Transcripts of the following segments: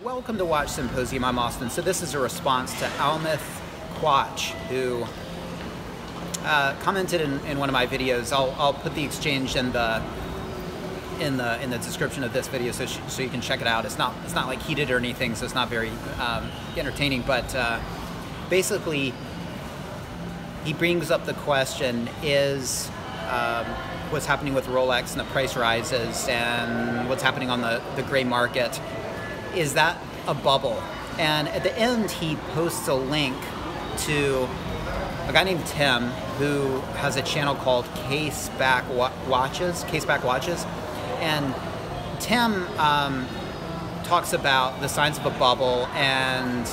Welcome to Watch Symposium. I'm Austin. So this is a response to Almus Quotch, who commented in one of my videos. I'll put the exchange in the description of this video so you can check it out. It's not like heated or anything, so it's not very entertaining. But basically, he brings up the question: is what's happening with Rolex and the price rises and what's happening on the gray market, is that a bubble? And at the end, he posts a link to a guy named Tim who has a channel called Caseback Watches. And Tim talks about the signs of a bubble and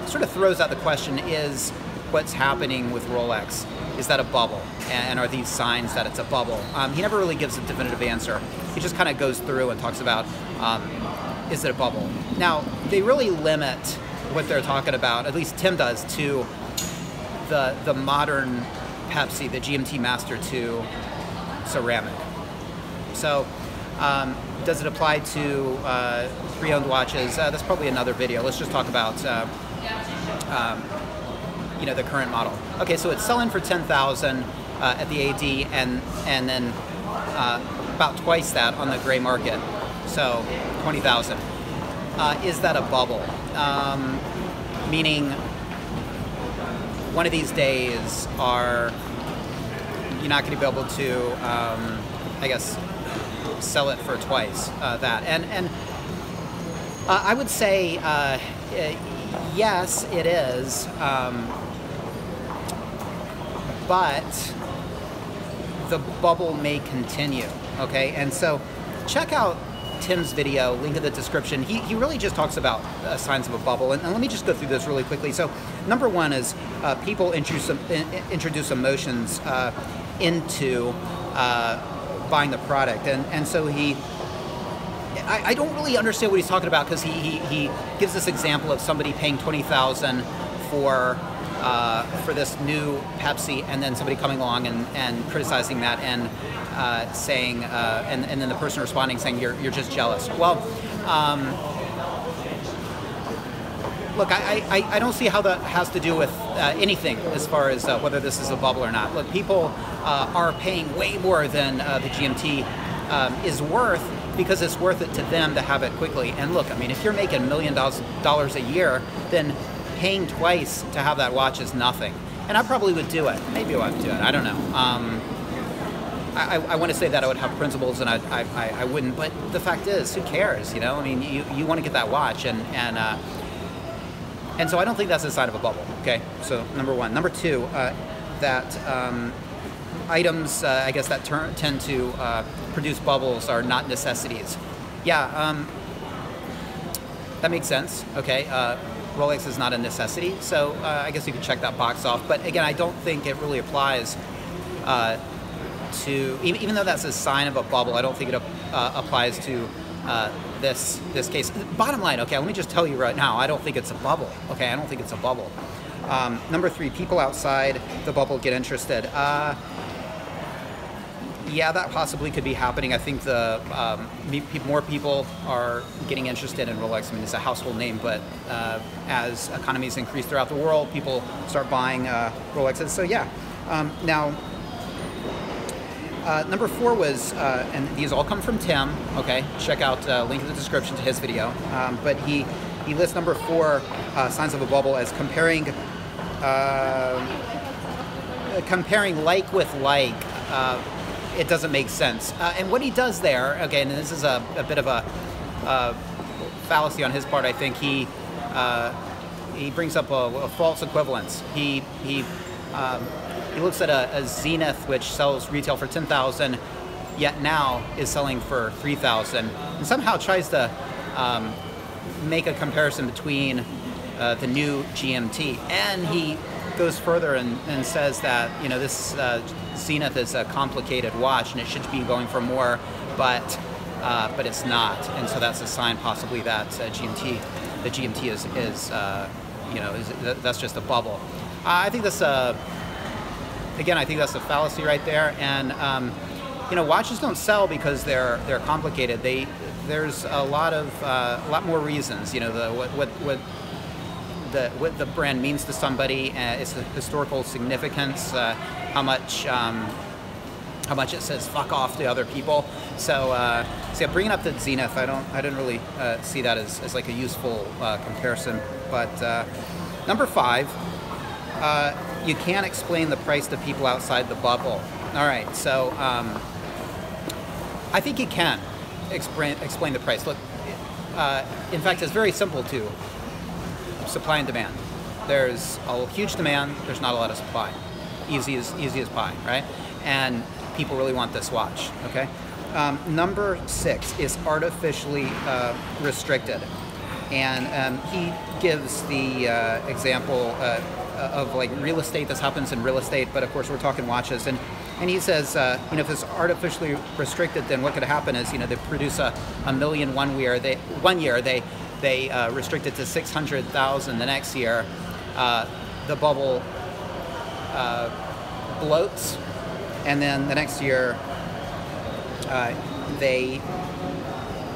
sort of throws out the question: is what's happening with Rolex, is that a bubble? And are these signs that it's a bubble? He never really gives a definitive answer. He just kind of goes through and talks about, is it a bubble? Now, they really limit what they're talking about, at least Tim does, to the modern Pepsi, the GMT Master 2 ceramic. So, does it apply to pre-owned watches? That's probably another video. Let's just talk about the current model. Okay, so it's selling for $10,000 at the AD, and then about twice that on the gray market, so $20,000. Is that a bubble? Meaning, one of these days, you're not going to be able to, I guess, sell it for twice that. And I would say yes, it is. But the bubble may continue, okay? And so check out Tim's video, link in the description. He really just talks about signs of a bubble. And let me just go through this really quickly. So number one is people introduce emotions into buying the product. And so I don't really understand what he's talking about, because he gives this example of somebody paying $20,000 for this new Pepsi, and then somebody coming along and criticizing that and saying, and then the person responding saying, you're just jealous. Well, look, I don't see how that has to do with anything as far as whether this is a bubble or not. Look, people are paying way more than the GMT is worth, because it's worth it to them to have it quickly. And look, I mean, if you're making $1 million a year, then paying twice to have that watch is nothing. And I probably would do it. Maybe I would do it. I don't know. I want to say that I would have principles, and I wouldn't. But the fact is, who cares? You know, I mean, you want to get that watch, and so I don't think that's a sign of a bubble. Okay. So number one. Number two, that items, I guess, that tend to produce bubbles are not necessities. Yeah. That makes sense. Okay. Rolex is not a necessity, so I guess you could check that box off. But again, I don't think it really applies to, even though that's a sign of a bubble, I don't think it applies to this case. Bottom line, okay, let me just tell you right now, I don't think it's a bubble. Okay, I don't think it's a bubble. Number three, people outside the bubble get interested. Yeah, that possibly could be happening. I think more people are getting interested in Rolex. I mean, it's a household name, but as economies increase throughout the world, people start buying Rolexes. So yeah. Now, number four was, and these all come from Tim. Okay, check out link in the description to his video. But he lists number four, signs of a bubble, as comparing like with like. It doesn't make sense. And what he does there, okay, and this is a bit of a fallacy on his part, I think. He brings up a false equivalence. He looks at a Zenith, which sells retail for $10,000, yet now is selling for $3,000, and somehow tries to make a comparison between the new GMT. And he goes further and says that, you know, this Zenith is a complicated watch and it should be going for more, but it's not. And so that's a sign possibly that the GMT is that's just a bubble. I think that's again, I think that's a fallacy right there. And watches don't sell because they're complicated. They there's a lot more reasons. You know, what the brand means to somebody, its historical significance, how much it says "fuck off" to other people. So, yeah, bringing up the zenith, I didn't really see that as like a useful comparison. But number 5, you can't explain the price to people outside the bubble. All right, so I think you can explain the price. Look, in fact, it's very simple too. Supply and demand. There's a huge demand. There's not a lot of supply. Easy as pie, right? And people really want this watch. Okay. Number 6 is artificially restricted, and he gives the example of like real estate. This happens in real estate, but of course we're talking watches, and he says, you know, if it's artificially restricted, then what could happen is, you know, they produce a million one year. They restrict it to 600,000 the next year. The bubble bloats, and then the next year they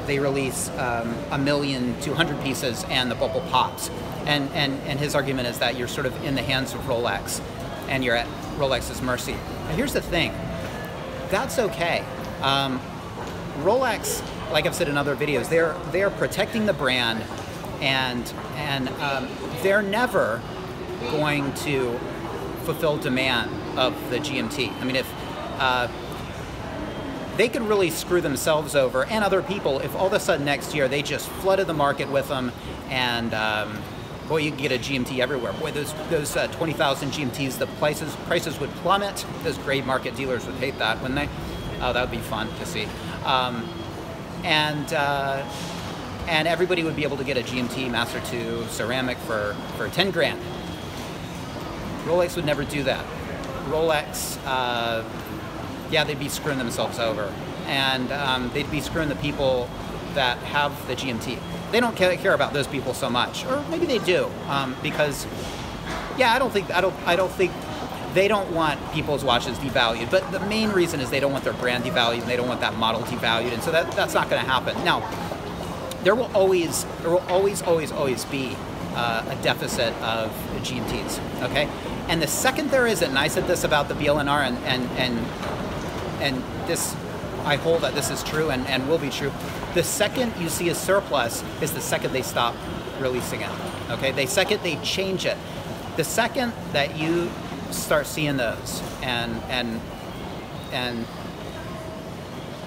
release 1,200,000 pieces, and the bubble pops. And his argument is that you're sort of in the hands of Rolex, and you're at Rolex's mercy. And here's the thing, that's okay. Rolex, like I've said in other videos, they're protecting the brand, and they're never going to fulfill demand of the GMT. I mean, if they could really screw themselves over and other people if all of a sudden next year they just flooded the market with them, and boy, you could get a GMT everywhere. Boy, those 20,000 GMTs, the prices would plummet. Those gray market dealers would hate that, wouldn't they? Oh, that would be fun to see. And everybody would be able to get a GMT Master 2 ceramic for 10 grand. Rolex would never do that. Rolex, yeah, they'd be screwing themselves over, and they'd be screwing the people that have the GMT. They don't care about those people so much, or maybe they do, because, yeah, I don't think they don't want people's watches devalued, but the main reason is they don't want their brand devalued, and they don't want that model devalued, and so that's not going to happen. Now, there will always be a deficit of GMTs, okay? And the second there isn't, and I said this about the BLNR, and this, I hold that this is true and will be true. The second you see a surplus is the second they stop releasing it, okay? The second they change it. The second that you start seeing those and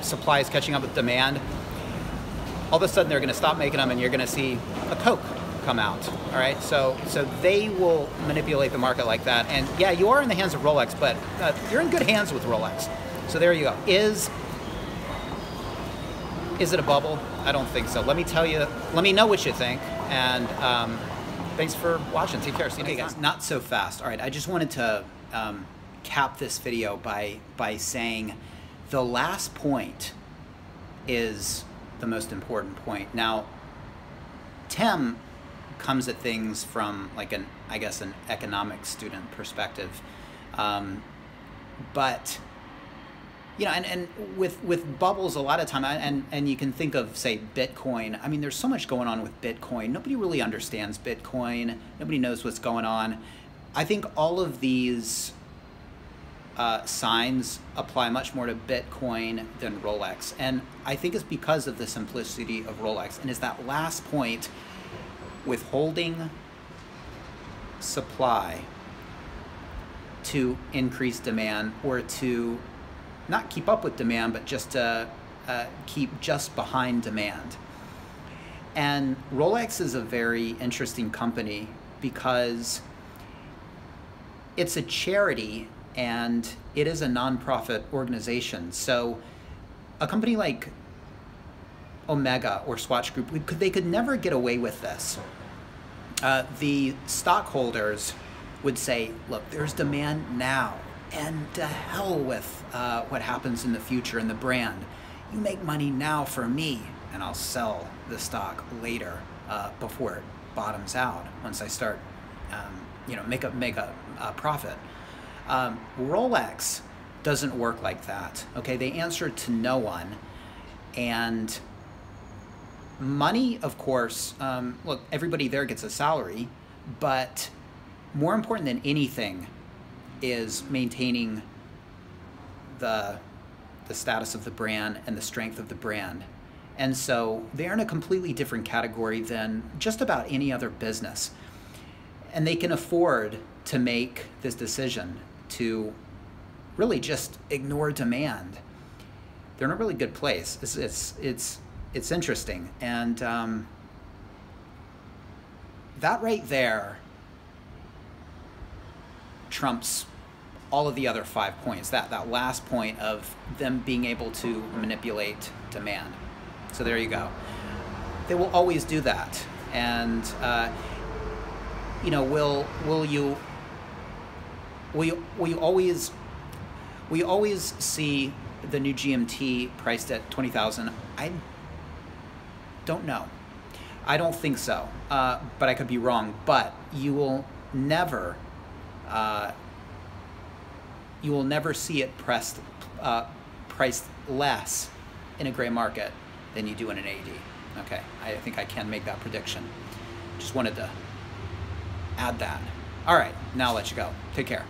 supply is catching up with demand, all of a sudden they're going to stop making them, and you're going to see a Coke come out. All right, so they will manipulate the market like that. And yeah, you are in the hands of Rolex, but you're in good hands with Rolex. So there you go. Is it a bubble? I don't think so. Let me tell you. Let me know what you think. And thanks for watching. Take care. See you next time. Guys, not so fast. All right, I just wanted to cap this video by saying the last point is the most important point. Now, Tim comes at things from like an economics student perspective, but you know, and with bubbles a lot of time, and you can think of, say, Bitcoin. I mean, there's so much going on with Bitcoin. Nobody really understands Bitcoin. Nobody knows what's going on. I think all of these signs apply much more to Bitcoin than Rolex, and I think it's because of the simplicity of Rolex. And it's that last point, withholding supply to increase demand, or to not keep up with demand, but just to keep just behind demand. And Rolex is a very interesting company because it's a charity and it is a nonprofit organization. So a company like Omega or Swatch Group, they could never get away with this. The stockholders would say, look, there's demand now, and to hell with what happens in the future in the brand. You make money now for me, and I'll sell the stock later before it bottoms out, once I start, you know, make a profit. Rolex doesn't work like that. Okay, they answer to no one, and money, of course, look, everybody there gets a salary, but more important than anything is maintaining the status of the brand and the strength of the brand. And so they're in a completely different category than just about any other business. And they can afford to make this decision to really just ignore demand. They're in a really good place. It's interesting. And that right there trumps all of the other 5 points, that last point of them being able to manipulate demand. So there you go. They will always do that. And you know, will you always see the new GMT priced at 20,000? I don't know. I don't think so, but I could be wrong. But you will never see it priced less in a gray market than you do in an AD. Okay, I think I can make that prediction. Just wanted to add that. All right, now I'll let you go. Take care.